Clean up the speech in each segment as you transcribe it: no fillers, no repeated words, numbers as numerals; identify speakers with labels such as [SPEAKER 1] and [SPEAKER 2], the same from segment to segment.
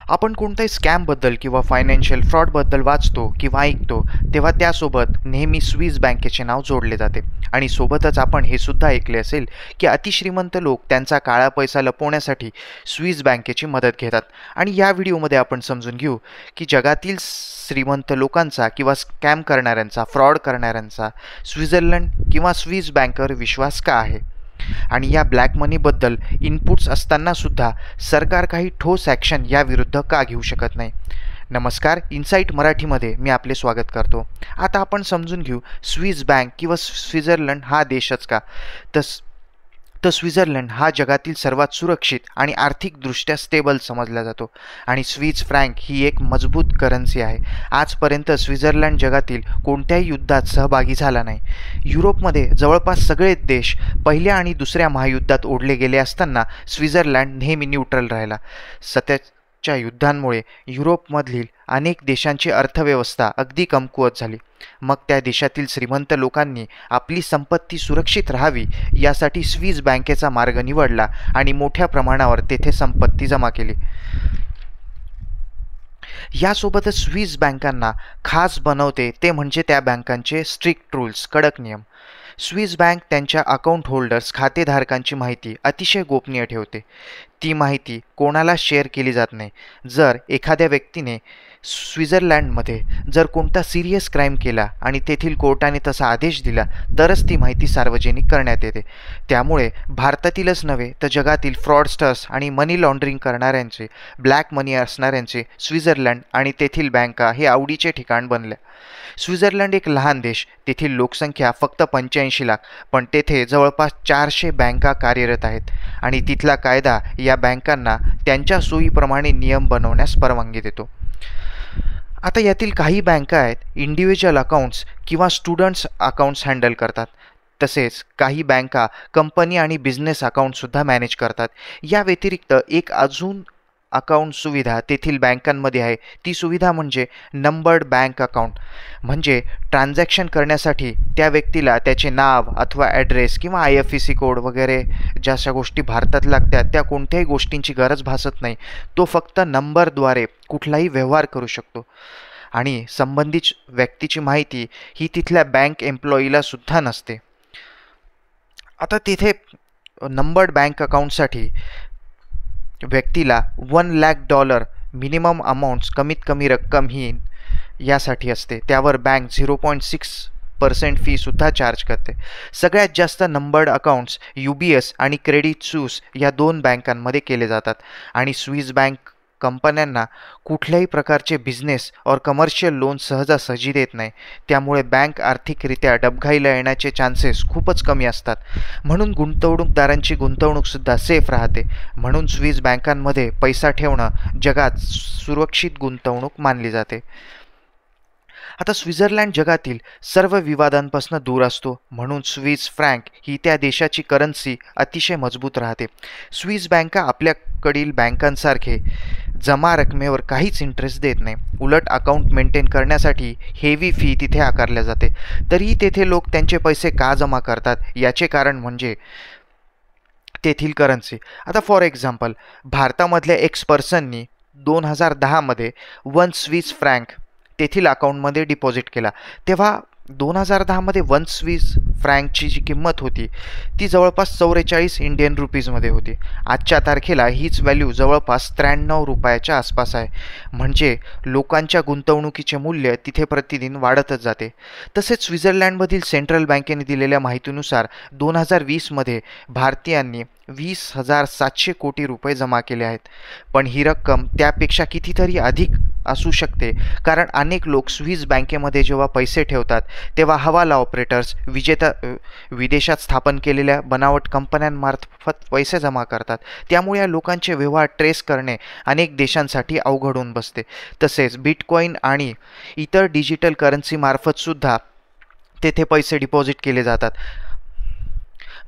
[SPEAKER 1] आपण कोणत्याही स्कॅमबद्दल किंवा फायनान्शियल फ्रॉडबद्दल वाचतो किंवा ऐकतो तेव्हा त्यासोबत नेहमी स्विस बँकेचे नाव जोडले जाते. आणि सोबतच आपण हे सुद्धा ऐकले असेल की अतिश्रीमंत लोक त्यांचा काळा पैसा लपवण्यासाठी स्विस बँकेची मदत घेतात. आणि या व्हिडिओमध्ये आपण समजून घेऊ की जगातील श्रीमंत लोकांचा किंवा स्कॅम करणाऱ्यांचा, फ्रॉड करणाऱ्यांचा स्वित्झर्लंड किंवा स्विस बँकेवर विश्वास का आहे, आणि या ब्लॅक मनीबद्दल इनपुट्स असताना सुद्धा सरकार काही ठोस ॲक्शन याविरुद्ध का घेऊ शकत नाही. नमस्कार, इनसाईट मराठीमध्ये मी आपले स्वागत करतो. आता आपण समजून घेऊ स्विस बँक किंवा स्वित्झर्लंड हा देशच का. तर स्वित्झर्लंड हा जगातील सर्वात सुरक्षित आणि आर्थिकदृष्ट्या स्टेबल समजला जातो आणि स्विस फ्रँक ही एक मजबूत करन्सी आहे. आजपर्यंत स्वित्झर्लंड जगातील कोणत्याही युद्धात सहभागी झाला नाही. युरोपमध्ये जवळपास सगळेच देश पहिल्या आणि दुसऱ्या महायुद्धात ओढले गेले असताना स्वित्झर्लंड नेहमी न्यूट्रल राहिला. सततच्या युद्धांमुळे युरोपमधील अनेक देशांची अर्थव्यवस्था अगदी कमकुवत झाली. मग त्या देशातील श्रीमंत लोकांनी आपली संपत्ती सुरक्षित राहावी यासाठी स्विस बँकेचा मार्ग निवडला आणि मोठ्या प्रमाणावर तेथे संपत्ती जमा केली. यासोबतच स्विस बँकांना खास बनवते ते म्हणजे त्या बँकांचे स्ट्रिक्ट रूल्स, कडक नियम. स्विस बँक त्यांच्या अकाउंट होल्डर्स, खातेधारकांची माहिती अतिशय गोपनीय ठेवते. ती माहिती कोणाला शेअर केली जात नाही. जर एखाद्या व्यक्तीने स्वित्झर्लंडमध्ये जर कोणता सिरियस क्राईम केला आणि तेथील कोर्टाने तसा आदेश दिला तरच ती माहिती सार्वजनिक करण्यात येते. त्यामुळे भारतातीलच नव्हे तर जगातील फ्रॉडस्टर्स आणि मनी लॉन्ड्रिंग करणाऱ्यांचे, ब्लॅक मनी असणाऱ्यांचे स्वित्झर्लंड आणि तेथील बँका हे आवडीचे ठिकाण बनल्या. स्वित्झर्लंड एक लहान देश, तेथील लोकसंख्या फक्त 85 लाख, पण तेथे जवळपास 400 बँका कार्यरत आहेत आणि तिथला कायदा या बँकांना त्यांच्या सोयीप्रमाणे नियम बनवण्यास परवानगी देतो. आता यातील काही बँका आहेत इंडिव्हिज्युअल अकाउंट्स किंवा स्टुडंट्स अकाउंट्स हँडल करतात. तसेच काही बँका कंपनी आणि बिझनेस अकाउंटसुद्धा मॅनेज करतात. या व्यतिरिक्त एक अजून अकाउंट सुविधा तेथील बँकांमध्ये आहे. ती सुविधा म्हणजे नंबर्ड बँक अकाउंट. म्हणजे ट्रान्झॅक्शन करण्यासाठी त्या व्यक्तीला त्याचे नाव अथवा ॲड्रेस किंवा IFSC कोड वगैरे ज्या अशा गोष्टी भारतात लागतात त्या कोणत्याही गोष्टींची गरज भासत नाही. तो फक्त नंबरद्वारे कुठलाही व्यवहार करू शकतो आणि संबंधित व्यक्तीची माहिती ही तिथल्या बँक एम्प्लॉईला सुद्धा नसते. आता तिथे नंबर्ड बँक अकाउंटसाठी व्यक्तीला $1,00,000 मिनिमम अमाऊंट्स, कमीत कमी रक्कम ही यासाठी असते. त्यावर बँक 0.6% फीसुद्धा चार्ज करते. सगळ्यात जास्त नंबर्ड अकाउंट्स UBS आणि क्रेडिट स्विस या 2 बँकांमध्ये केले जातात आणि स्विस बँक कंपन्यांना कुठल्याही प्रकारचे बिझनेस और कमर्शियल लोन सहजासहजी देत नाही. त्यामुळे बँक आर्थिकरित्या डबघाईला येण्याचे चान्सेस खूपच कमी असतात. म्हणून गुंतवणूकदारांची गुंतवणूकसुद्धा सेफ राहते. म्हणून स्विस बँकांमध्ये पैसा ठेवणं जगात सुरक्षित गुंतवणूक मानली जाते. आता स्वित्झर्लंड जगातील सर्व विवादांपासून दूर असतो, म्हणून स्विस फ्रँक ही त्या देशाची करन्सी अतिशय मजबूत राहते. स्विस बँका आपल्याकडील बँकांसारखे जमा रकमेवर काहीच इंटरेस्ट देत नाही. उलट अकाउंट मेंटेन करण्यासाठी हेवी फी तिथे आकारल्या जाते. तरीही तेथे लोक त्यांचे पैसे का जमा करतात याचे कारण म्हणजे तेथील करन्सी. आता फॉर एक्झाम्पल, भारतामधल्या एक्स पर्सननी 2010 मध्ये 1 स्विस फ्रँक तेथील अकाउंटमध्ये डिपॉझिट केला. तेव्हा 2010 मध्ये 1 स्विस फ्रँकची जी किंमत होती ती जवळपास 44 इंडियन रुपीजमध्ये होती. आजच्या तारखेला हीच व्हॅल्यू जवळपास 93 रुपयाच्या आसपास आहे. म्हणजे लोकांच्या गुंतवणुकीचे मूल्य तिथे प्रतिदिन वाढतच जाते. तसेच स्वित्झर्लंडमधील सेंट्रल बँकेने दिलेल्या माहितीनुसार 2020 मध्ये भारतीयांनी 20,700 कोटी रुपये जमा केले आहेत. पण ही रक्कम त्यापेक्षा कितीतरी अधिक असू शकते, कारण अनेक लोक स्विस बँकेमध्ये जेव्हा पैसे ठेवतात तेव्हा हवाला ऑपरेटर्स, विदेशात स्थापन केलेल्या बनावट कंपन्यांमार्फत पैसे जमा करतात. त्यामुळे या लोकांचे व्यवहार ट्रेस करणे अनेक देशांसाठी अवघड होऊन बसते. तसेच बिटकॉईन आणि इतर डिजिटल करन्सीमार्फतसुद्धा तेथे पैसे डिपॉझिट केले जातात.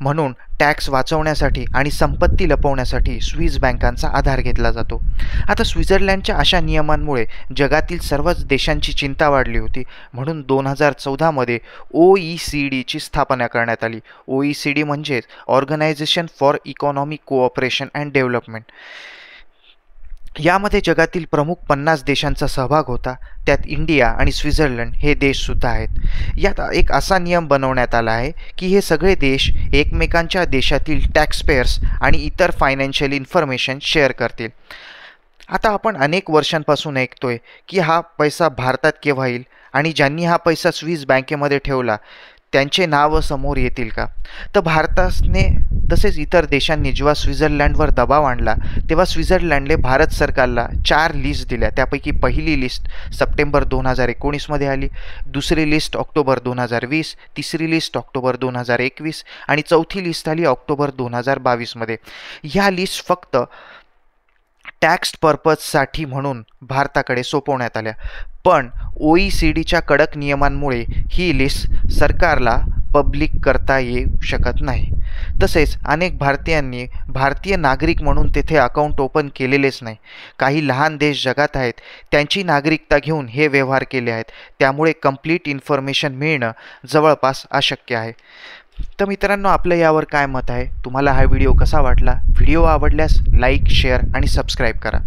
[SPEAKER 1] म्हणून टॅक्स वाचवण्यासाठी आणि संपत्ती लपवण्यासाठी स्विस बँकांचा आधार घेतला जातो. आता स्वित्झर्लंडच्या अशा नियमांमुळे जगातील सर्वच देशांची चिंता वाढली होती. म्हणून 2014 मध्ये OECDची स्थापना करण्यात आली. OECD म्हणजेच organisation for economic cooperation and development. यामध्ये जगातील प्रमुख 50 देशांचा सहभाग होता. त्यात इंडिया आणि स्वित्झर्लंड हे देशसुद्धा आहेत. यात एक असा नियम बनवण्यात आला आहे की हे सगळे देश एकमेकांच्या देशातील टॅक्सपेयर्स आणि इतर फायनान्शियल इन्फॉर्मेशन शेअर करतील. आता आपण अनेक वर्षांपासून ऐकतोय की हा पैसा भारतात केव्हा येईल आणि ज्यांनी हा पैसा स्विस बँकेमध्ये ठेवला त्यांचे नावं समोर येतील का? तर भारताने तसेच इतर देशांनी जेव्हा स्वित्झर्लंडवर दबाव आणला तेव्हा स्वित्झर्लंडने भारत सरकारला 4 लिस्ट दिल्या. त्यापैकी पहिली लिस्ट सप्टेंबर 2019मध्ये आली, दुसरी लिस्ट ऑक्टोबर 2020, तिसरी लिस्ट ऑक्टोबर 2021 आणि चौथी लिस्ट आली ऑक्टोबर 2022मध्ये. ह्या लिस्ट फक्त टॅक्स पर्पजसाठी म्हणून भारताकडे सोपवण्यात आल्या. पण OECDच्या कडक नियमांमुळे ही लिस्ट सरकारला पब्लिक करता येऊ शकत नाही. तसेच अनेक भारतीयांनी भारतीय नागरिक म्हणून तेथे अकाउंट ओपन केलेलेच नाही. काही लहान देश जगात आहेत त्यांची नागरिकता घेऊन हे व्यवहार केले आहेत. त्यामुळे कंप्लीट इन्फॉर्मेशन मिळणं जवळपास अशक्य आहे. तर मित्रांनो, आपलं यावर काय मत आहे? तुम्हाला हा व्हिडिओ कसा वाटला? व्हिडिओ आवडल्यास लाईक, शेअर आणि सबस्क्राईब करा.